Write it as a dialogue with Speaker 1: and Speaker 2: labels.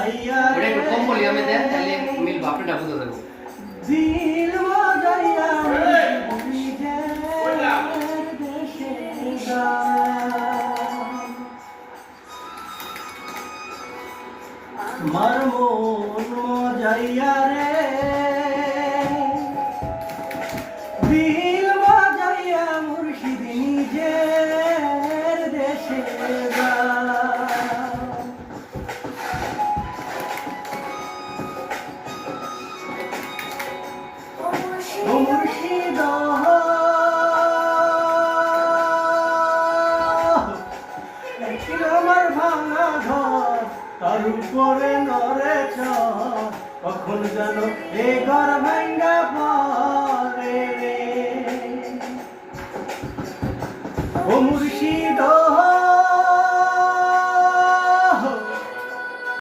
Speaker 1: যাইয়া
Speaker 2: ওটা একটু কম বলি আমি দেন তাহলে মিল বাপটা বুঝতে পারবো
Speaker 1: দিল যাইয়া দেশে মার মন যাইয়া রে দিল যাইয়া মুর্শিদ নিজের দেশে মুর্শিদ আমার ভাঙা ঘর তার উপরে নরে চর কখন যেন এ ঘর ভাঙ্গা পড়ে রে ও মুর্শিদ